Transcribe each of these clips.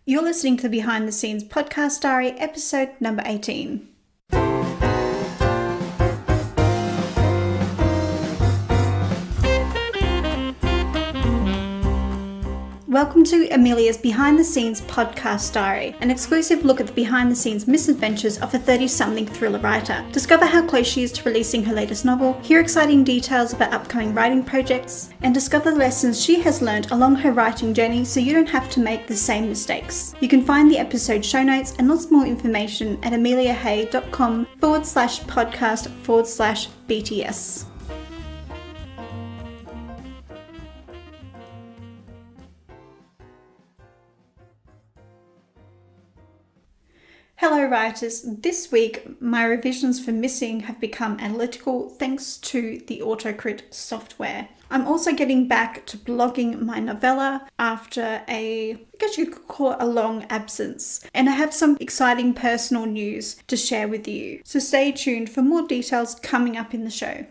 You're listening to the Behind the Scenes Podcast Diary, episode number 18. Welcome to Amelia's Behind the Scenes Podcast Diary, an exclusive look at the behind the scenes misadventures of a 30-something thriller writer. Discover how close she is to releasing her latest novel, hear exciting details about upcoming writing projects, and discover the lessons she has learned along her writing journey so you don't have to make the same mistakes. You can find the episode show notes and lots more information at ameliahay.com/podcast/BTS. Hello writers, this week my revisions for Missing have become analytical thanks to the AutoCrit software. I'm also getting back to blogging my novella after I guess you could call it a long absence, and I have some exciting personal news to share with you. So stay tuned for more details coming up in the show.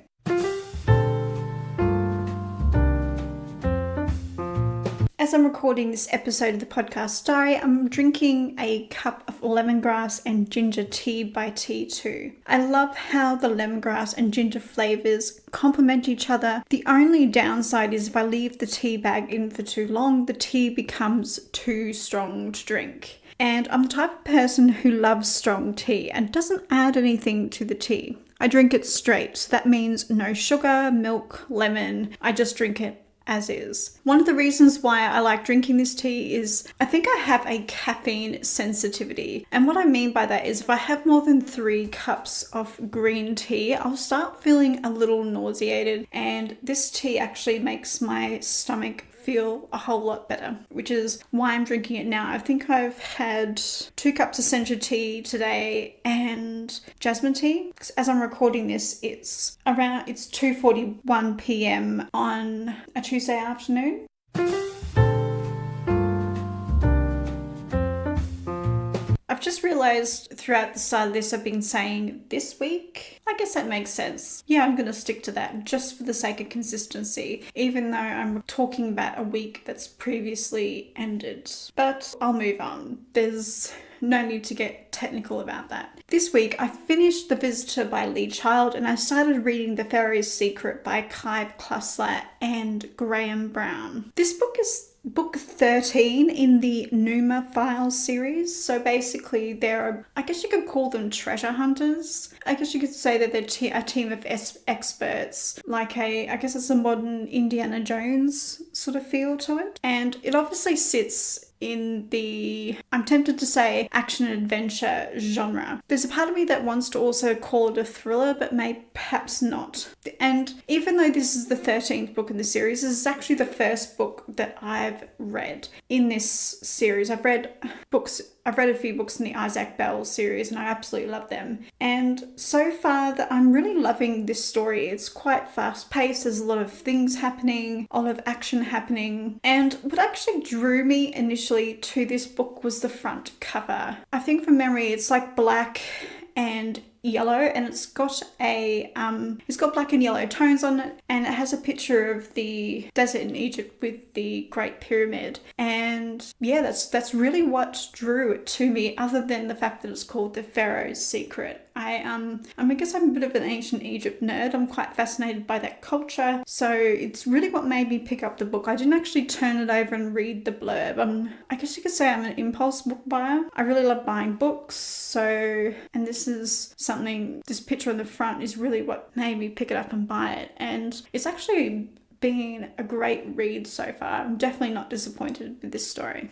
As I'm recording this episode of the podcast diary, I'm drinking a cup of lemongrass and ginger tea by T2. I love how the lemongrass and ginger flavors complement each other. The only downside is if I leave the tea bag in for too long, the tea becomes too strong to drink. And I'm the type of person who loves strong tea and doesn't add anything to the tea. I drink it straight, so that means no sugar, milk, lemon. I just drink it as is. One of the reasons why I like drinking this tea is I think I have a caffeine sensitivity. And what I mean by that is if I have more than 3 cups of green tea, I'll start feeling a little nauseated. And this tea actually makes my stomach feel a whole lot better, which is why I'm drinking it now. I think I've had 2 cups of sencha tea today and jasmine tea. As I'm recording this, it's 2:41 p.m. on a Tuesday afternoon. I've just realised throughout the start of this I've been saying this week. I guess that makes sense. Yeah, I'm going to stick to that just for the sake of consistency, even though I'm talking about a week that's previously ended. But I'll move on. There's no need to get technical about that. This week I finished The Visitor by Lee Child and I started reading The Pharaoh's Secret by Clive Cussler and Graham Brown. This book is book 13 in the Numa Files series. So basically they're, I guess you could call them treasure hunters. I guess you could say that they're a team of experts, like I guess it's a modern Indiana Jones sort of feel to it. And it obviously sits in the, I'm tempted to say, action adventure genre. There's a part of me that wants to also call it a thriller, but perhaps not. And even though this is the 13th book in the series, this is actually the first book that I've read in this series. I've read a few books in the Isaac Bell series and I absolutely love them. And so far I'm really loving this story. It's quite fast paced. There's a lot of things happening, a lot of action happening. And what actually drew me initially to this book was the front cover. I think from memory it's like black and yellow, and it's got black and yellow tones on it, and it has a picture of the desert in Egypt with the Great Pyramid. And yeah, that's really what drew it to me, other than the fact that it's called The Pharaoh's Secret. I guess I'm a bit of an ancient Egypt nerd. I'm quite fascinated by that culture, so it's really what made me pick up the book. I didn't actually turn it over and read the blurb. I guess you could say I'm an impulse book buyer. I really love buying books, and this picture on the front is really what made me pick it up and buy it. And it's actually been a great read so far. I'm definitely not disappointed with this story.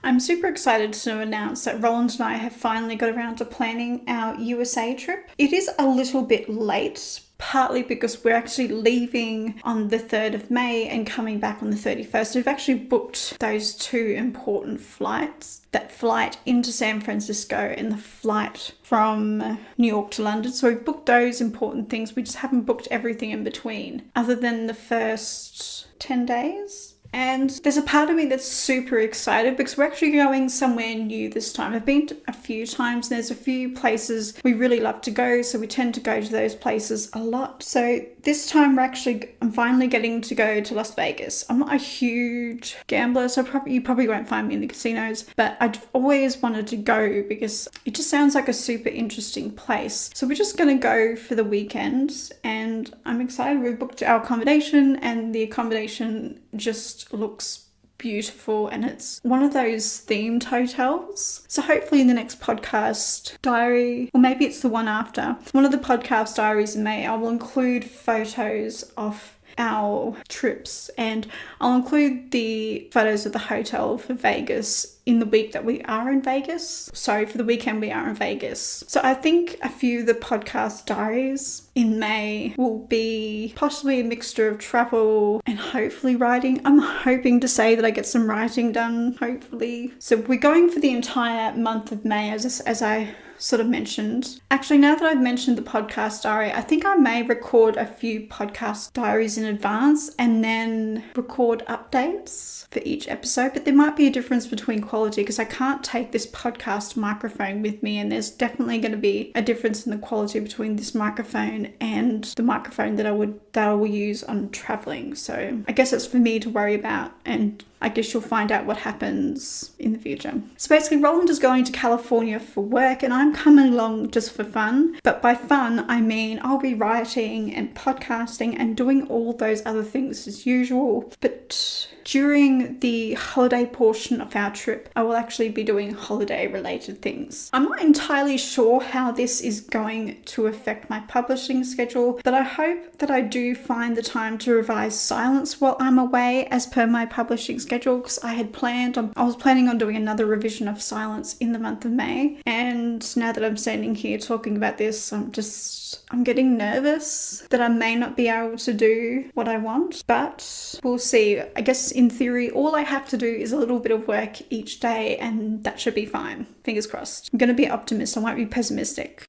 I'm super excited to announce that Roland and I have finally got around to planning our USA trip. It is a little bit late, partly because we're actually leaving on the 3rd of May and coming back on the 31st. We've actually booked those 2 important flights, that flight into San Francisco and the flight from New York to London. So we've booked those important things. We just haven't booked everything in between, other than the first 10 days. And there's a part of me that's super excited because we're actually going somewhere new this time. I've been a few times and there's a few places we really love to go, so we tend to go to those places a lot. So this time I'm finally getting to go to Las Vegas. I'm not a huge gambler, so you probably won't find me in the casinos, but I've always wanted to go because it just sounds like a super interesting place. So we're just going to go for the weekend and I'm excited. We've booked our accommodation and the accommodation just looks beautiful and it's one of those themed hotels. So hopefully in the next podcast diary, or maybe it's the one after, one of the podcast diaries in May, I will include photos of our trips and I'll include the photos of the hotel for Vegas in the week that we are in Vegas. So for the weekend we are in Vegas. So I think a few of the podcast diaries in May will be possibly a mixture of travel and hopefully writing. I'm hoping to say that I get some writing done, hopefully. So we're going for the entire month of May as I sort of mentioned. Actually, now that I've mentioned the podcast diary, I think I may record a few podcast diaries in advance and then record updates for each episode, but there might be a difference between quality because I can't take this podcast microphone with me and there's definitely going to be a difference in the quality between this microphone and the microphone that I will use on traveling. So I guess it's for me to worry about and I guess you'll find out what happens in the future. So basically Roland is going to California for work and I'm coming along just for fun. But by fun, I mean I'll be writing and podcasting and doing all those other things as usual. But during the holiday portion of our trip, I will actually be doing holiday related things. I'm not entirely sure how this is going to affect my publishing schedule, but I hope that I do find the time to revise Silence while I'm away as per my publishing schedule because I was planning on doing another revision of Silence in the month of May. And now that I'm standing here talking about this, I'm getting nervous that I may not be able to do what I want, but we'll see. I guess in theory, all I have to do is a little bit of work each day and that should be fine. Fingers crossed. I'm going to be an optimist. I won't be pessimistic.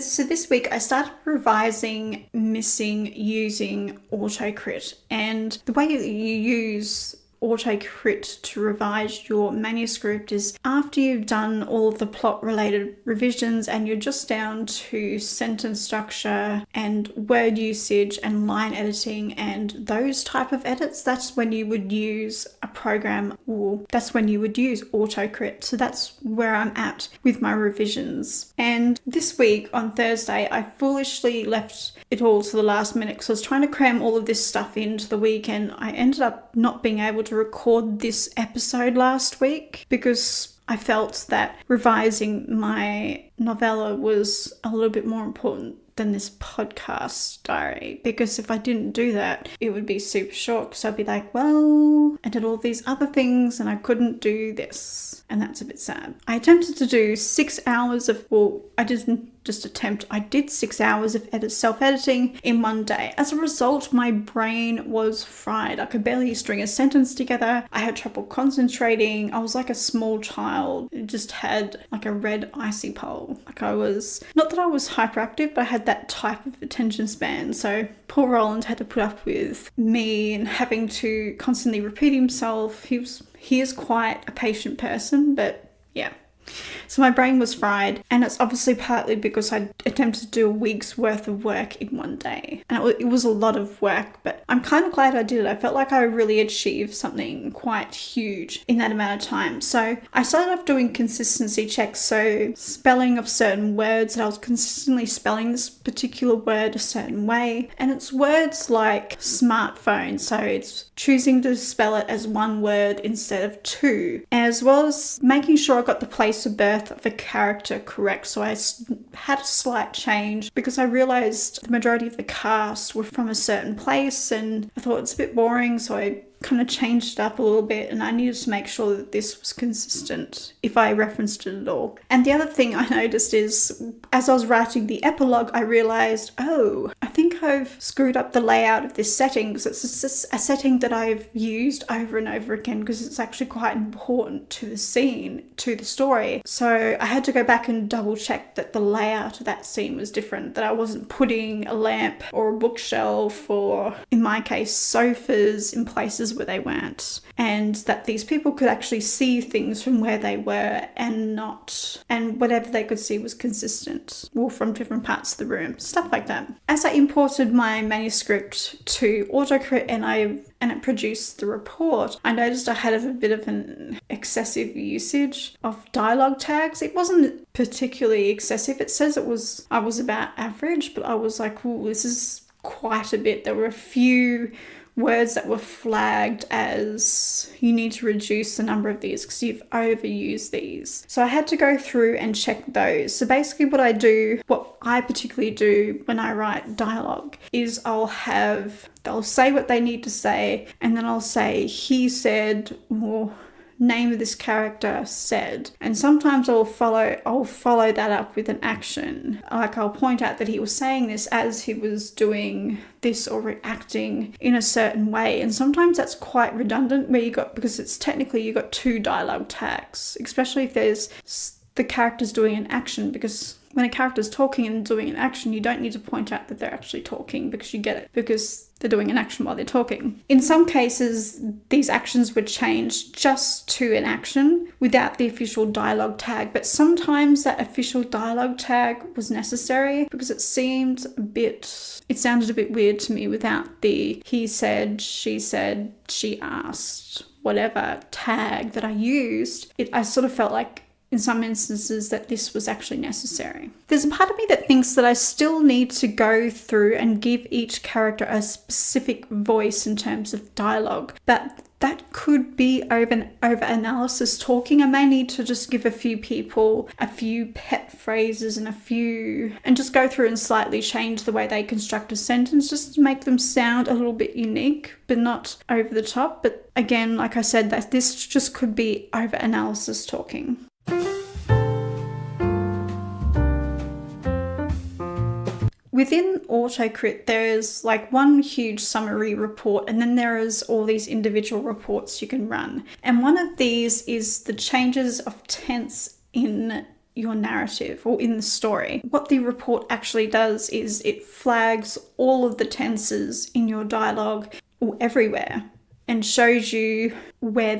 So this week I started revising missing using AutoCrit, and the way that you use AutoCrit to revise your manuscript is after you've done all of the plot related revisions and you're just down to sentence structure and word usage and line editing and those type of edits, that's when you would use a program, or that's when you would use AutoCrit. So that's where I'm at with my revisions. And this week on Thursday I foolishly left it all to the last minute because I was trying to cram all of this stuff into the weekend. I ended up not being able to record this episode last week because I felt that revising my novella was a little bit more important than this podcast diary, because if I didn't do that it would be super short because I'd be like, well, I did all these other things and I couldn't do this, and that's a bit sad. I attempted to do 6 hours of, well, I didn't just attempt, I did 6 hours of self-editing in one day. As a result, my brain was fried. I could barely string a sentence together. I had trouble concentrating. I was like a small child. It just had like a red icy pole. Like I was, not that I was hyperactive, but I had that type of attention span. So poor Roland had to put up with me and having to constantly repeat himself. He is quite a patient person, but yeah. So my brain was fried, and it's obviously partly because I attempted to do a week's worth of work in one day. And it was a lot of work, but I'm kind of glad I did it. I felt like I really achieved something quite huge in that amount of time. So I started off doing consistency checks, so spelling of certain words, and I was consistently spelling this particular word a certain way. And it's words like smartphone, so it's choosing to spell it as one word instead of two, as well as making sure I got the place of birth of a character correct. So I had a slight change because I realized the majority of the cast were from a certain place and I thought it's a bit boring, so I kind of changed it up a little bit, and I needed to make sure that this was consistent if I referenced it at all. And the other thing I noticed is as I was writing the epilogue, I realized, oh, I think think I've screwed up the layout of this setting because it's just a setting that I've used over and over again because it's actually quite important to the scene, to the story. So I had to go back and double check that the layout of that scene was different, that I wasn't putting a lamp or a bookshelf or, in my case, sofas in places where they weren't, and that these people could actually see things from where they were and whatever they could see was consistent, or from different parts of the room, stuff like that. As I imported my manuscript to AutoCrit and it produced the report, I noticed I had a bit of an excessive usage of dialogue tags. It wasn't particularly excessive. It says I was about average, but I was like, ooh, this is quite a bit. There were a few words that were flagged as you need to reduce the number of these because you've overused these. So I had to go through and check those. So basically what I particularly do when I write dialogue is they'll say what they need to say, and then I'll say he said, or name of this character said, and sometimes I'll follow that up with an action. Like I'll point out that he was saying this as he was doing this or reacting in a certain way, and sometimes that's quite redundant because it's technically you got two dialogue tags, especially if there's the character's doing an action, because when a character's talking and doing an action, you don't need to point out that they're actually talking because you get it, because they're doing an action while they're talking. In some cases, these actions were changed just to an action without the official dialogue tag, but sometimes that official dialogue tag was necessary because it sounded a bit weird to me without the he said, she asked, whatever tag that I used. I sort of felt like in some instances that this was actually necessary. There's a part of me that thinks that I still need to go through and give each character a specific voice in terms of dialogue, but that could be over analysis talking. I may need to just give a few people a few pet phrases and just go through and slightly change the way they construct a sentence just to make them sound a little bit unique, but not over the top. But again, like I said, that this just could be over analysis talking. Within AutoCrit, there is like one huge summary report, and then there is all these individual reports you can run. And one of these is the changes of tense in your narrative or in the story. What the report actually does is it flags all of the tenses in your dialogue or everywhere and shows you where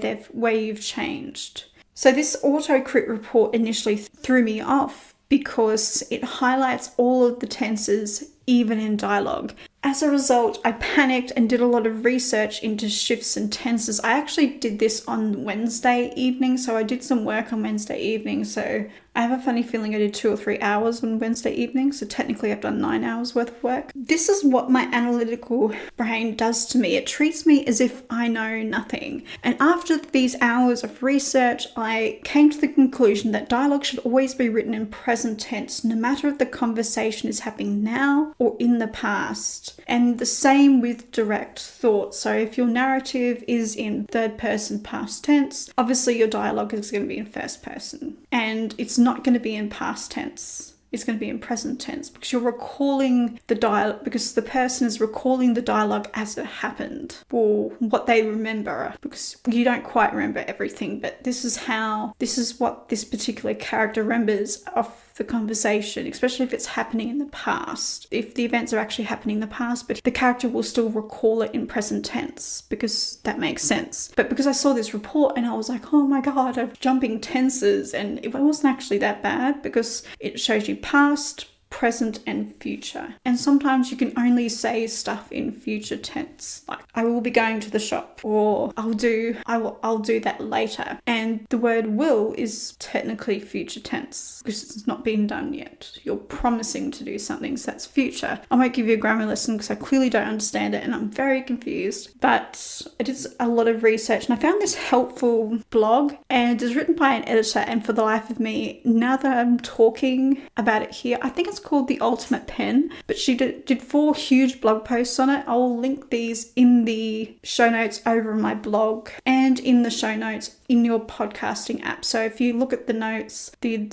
you've changed. So this AutoCrit report initially threw me off because it highlights all of the tenses, even in dialogue. As a result, I panicked and did a lot of research into shifts and tenses. I actually did this on Wednesday evening, so I did some work on Wednesday evening. So I have a funny feeling I did 2 or 3 hours on Wednesday evening, so technically I've done 9 hours worth of work. This is what my analytical brain does to me. It treats me as if I know nothing. And after these hours of research, I came to the conclusion that dialogue should always be written in present tense, no matter if the conversation is happening now or in the past. And the same with direct thought. So if your narrative is in third person past tense, obviously your dialogue is going to be in first person. And it's not going to be in past tense. It's going to be in present tense because you're recalling the dialogue, because the person is recalling the dialogue as it happened or what they remember, because you don't quite remember everything, but this is what this particular character remembers of the conversation, especially if it's happening in the past. If the events are actually happening in the past, but the character will still recall it in present tense because that makes sense. But because I saw this report and I was like, oh my God, I'm jumping tenses, and it wasn't actually that bad because it shows you past, present and future. And sometimes you can only say stuff in future tense, like I will be going to the shop, or I'll do that later. And the word will is technically future tense because it's not been done yet. You're promising to do something, so that's future. I won't give you a grammar lesson because I clearly don't understand it and I'm very confused, but I did a lot of research and I found this helpful blog, and it's written by an editor, and for the life of me, now that I'm talking about it here, I think it's called The Ultimate Pen, but she did 4 huge blog posts on it. I'll link these in the show notes over my blog and in the show notes in your podcasting app. So if you look at the notes, the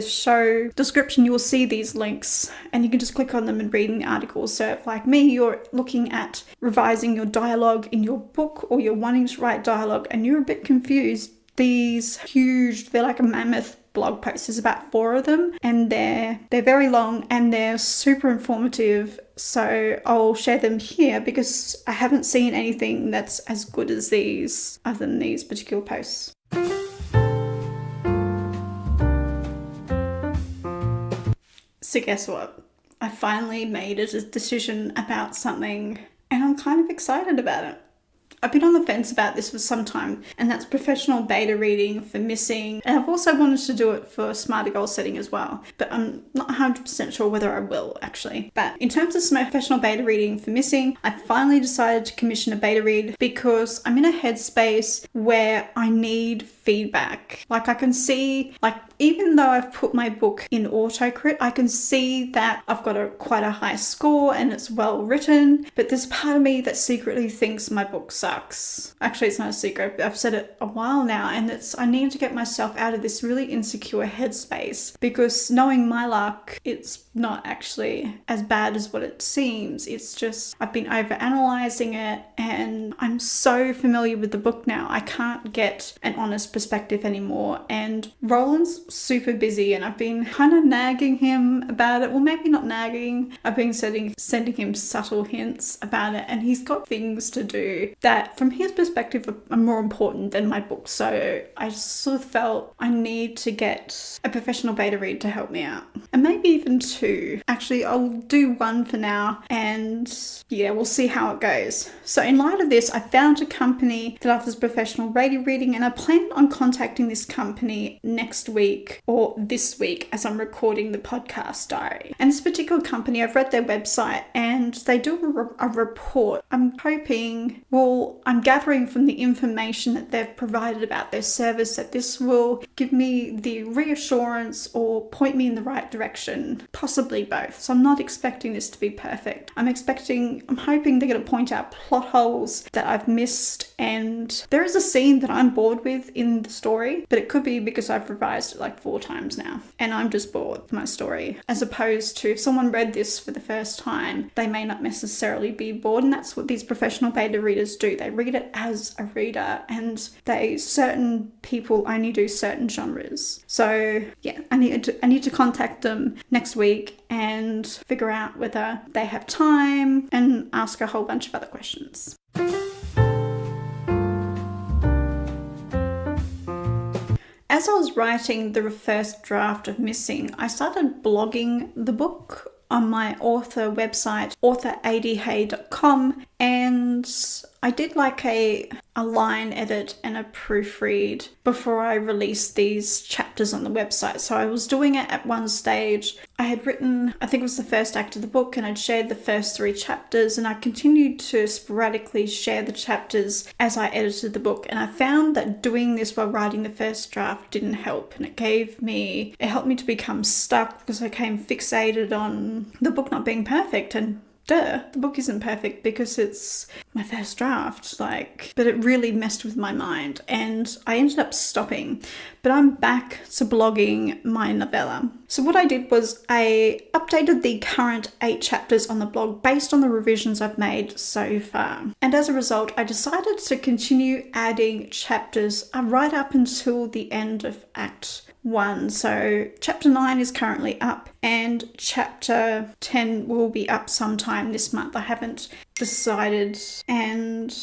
show description, you will see these links and you can just click on them and read the articles. So if, like me, you're looking at revising your dialogue in your book, or you're wanting to write dialogue and you're a bit confused, these huge, they're like a mammoth blog posts. There's about 4 of them, and they're very long and they're super informative. So I'll share them here because I haven't seen anything that's as good as these other than these particular posts. So guess what? I finally made a decision about something and I'm kind of excited about it. I've been on the fence about this for some time, and that's professional beta reading for missing. And I've also wanted to do it for smarter goal setting as well, but I'm not 100% sure whether I will actually. But in terms of professional beta reading for missing, I finally decided to commission a beta read because I'm in a headspace where I need feedback. Like I can see, even though I've put my book in AutoCrit, I can see that I've got quite a high score and it's well written, but there's part of me that secretly thinks my book sucks. Actually, it's not a secret. I've said it a while now, and I need to get myself out of this really insecure headspace, because knowing my luck, it's not actually as bad as what it seems. It's just I've been overanalyzing it, and I'm so familiar with the book now. I can't get an honest perspective anymore, and Roland's super busy, and I've been kind of nagging him about it. Well, maybe not nagging. I've been sending him subtle hints about it, and he's got things to do that from his perspective are more important than my book. So I sort of felt I need to get a professional beta read to help me out, and maybe even 2. Actually, I'll do 1 for now, and yeah, we'll see how it goes. So in light of this, I found a company that offers professional beta reading, and I plan on contacting this company next week or this week as I'm recording the podcast diary. And this particular company, I've read their website and they do a report. I'm gathering from the information that they've provided about their service that this will give me the reassurance or point me in the right direction, possibly both. So I'm not expecting this to be perfect. I'm hoping they're going to point out plot holes that I've missed, and there is a scene that I'm bored with in the story, but it could be because I've revised it like 4 times now and I'm just bored with my story, as opposed to if someone read this for the first time, they may not necessarily be bored. And that's what these professional beta readers do. They read it as a reader, and certain people only do certain genres. So yeah, I need to contact them next week and figure out whether they have time and ask a whole bunch of other questions. As I was writing the first draft of Missing, I started blogging the book on my author website, author80hey.com, and I did like a line edit and a proofread before I released these chapters on the website. So I was doing it at one stage. I had written, I think it was the first act of the book, and I'd shared the first 3 chapters, and I continued to sporadically share the chapters as I edited the book. And I found that doing this while writing the first draft didn't help, and it helped me to become stuck because I became fixated on the book not being perfect. And the book isn't perfect because it's my first draft, but it really messed with my mind and I ended up stopping. But I'm back to blogging my novella. So what I did was I updated the current 8 chapters on the blog based on the revisions I've made so far. And as a result, I decided to continue adding chapters right up until the end of Act 1. So chapter 9 is currently up and chapter 10 will be up sometime this month. I haven't decided, and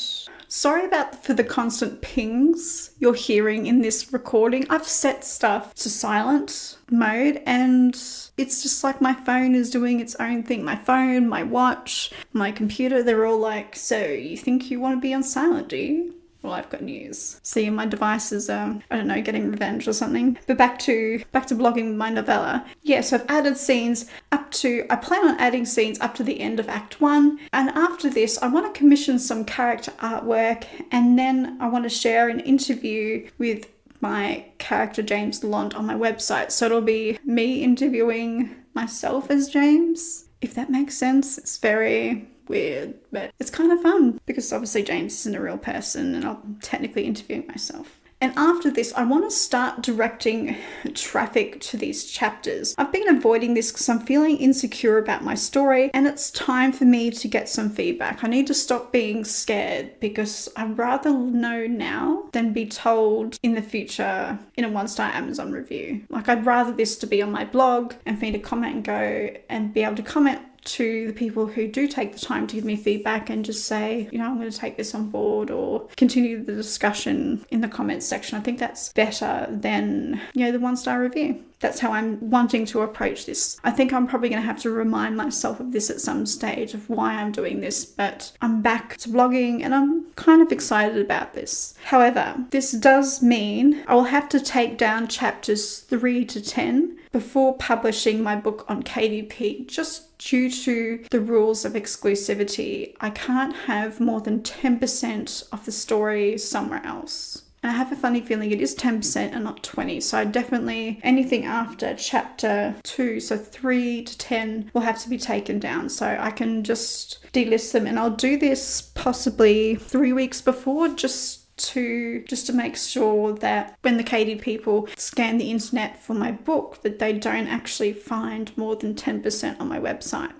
sorry for the constant pings you're hearing in this recording. I've set stuff to silent mode and it's just like my phone is doing its own thing. My phone, my watch, my computer, they're all like, so you think you want to be on silent, do you? Well, I've got news. See, my device is, getting revenge or something. But back to blogging my novella. Yeah, so I've added scenes I plan on adding scenes up to the end of Act 1. And after this, I want to commission some character artwork. And then I want to share an interview with my character James Lalonde on my website. So it'll be me interviewing myself as James, if that makes sense. It's very weird, but it's kind of fun because obviously James isn't a real person and I'm technically interviewing myself. And after this, I want to start directing traffic to these chapters. I've been avoiding this because I'm feeling insecure about my story, and it's time for me to get some feedback. I need to stop being scared because I'd rather know now than be told in the future in a 1-star Amazon review. Like, I'd rather this to be on my blog and for me to comment and go and be able to comment to the people who do take the time to give me feedback and just say, I'm going to take this on board, or continue the discussion in the comments section. I think that's better than, the 1-star review. That's how I'm wanting to approach this. I think I'm probably going to have to remind myself of this at some stage of why I'm doing this, but I'm back to blogging and I'm kind of excited about this. However, this does mean I will have to take down chapters 3 to 10 before publishing my book on KDP, just due to the rules of exclusivity. I can't have more than 10% of the story somewhere else. And I have a funny feeling it is 10% and not 20. So I definitely, anything after chapter 2, so 3 to 10 will have to be taken down. So I can just delist them, and I'll do this possibly 3 weeks before, just to make sure that when the KD people scan the internet for my book, that they don't actually find more than 10% on my website.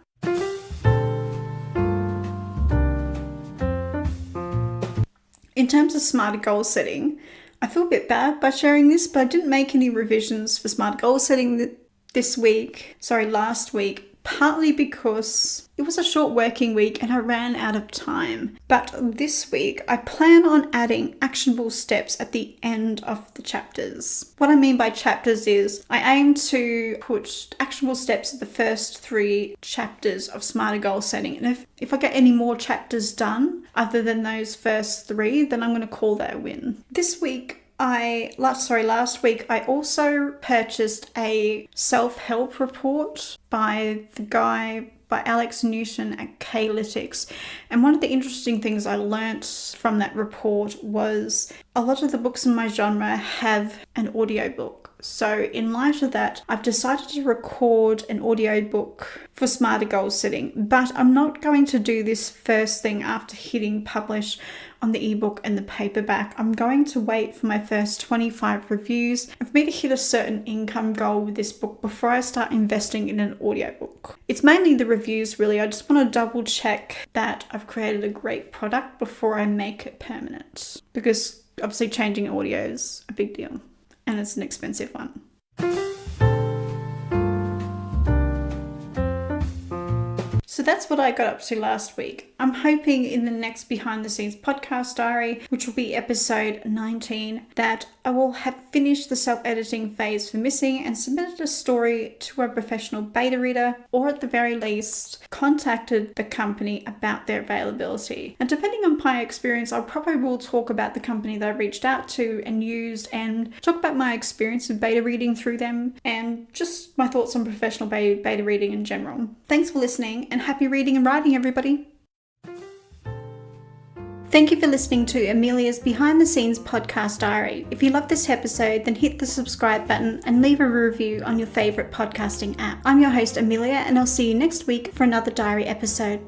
In terms of smarter goal setting, I feel a bit bad by sharing this, but I didn't make any revisions for smarter goal setting last week, partly because it was a short working week and I ran out of time. But this week, I plan on adding actionable steps at the end of the chapters. What I mean by chapters is I aim to put actionable steps at the first 3 chapters of smarter goal setting. And if I get any more chapters done other than those first 3, then I'm going to call that a win. Last week, I also purchased a self-help report by Alex Newton at K-Lytics. And one of the interesting things I learnt from that report was a lot of the books in my genre have an audiobook. So in light of that, I've decided to record an audiobook for smarter goal setting, but I'm not going to do this first thing after hitting publish on the ebook and the paperback. I'm going to wait for my first 25 reviews and for me to hit a certain income goal with this book before I start investing in an audiobook. It's mainly the reviews, really. I just want to double check that I've created a great product before I make it permanent, because obviously changing audio is a big deal and it's an expensive one. So that's what I got up to last week. I'm hoping in the next behind the scenes podcast diary, which will be episode 19, that I will have finished the self-editing phase for Missing and submitted a story to a professional beta reader, or at the very least contacted the company about their availability. And depending on my experience, I probably will talk about the company that I reached out to and used, and talk about my experience of beta reading through them and just my thoughts on professional beta reading in general. Thanks for listening, and happy reading and writing, everybody. Thank you for listening to Amelia's Behind the Scenes podcast diary. If you love this episode, then hit the subscribe button and leave a review on your favourite podcasting app. I'm your host, Amelia, and I'll see you next week for another diary episode.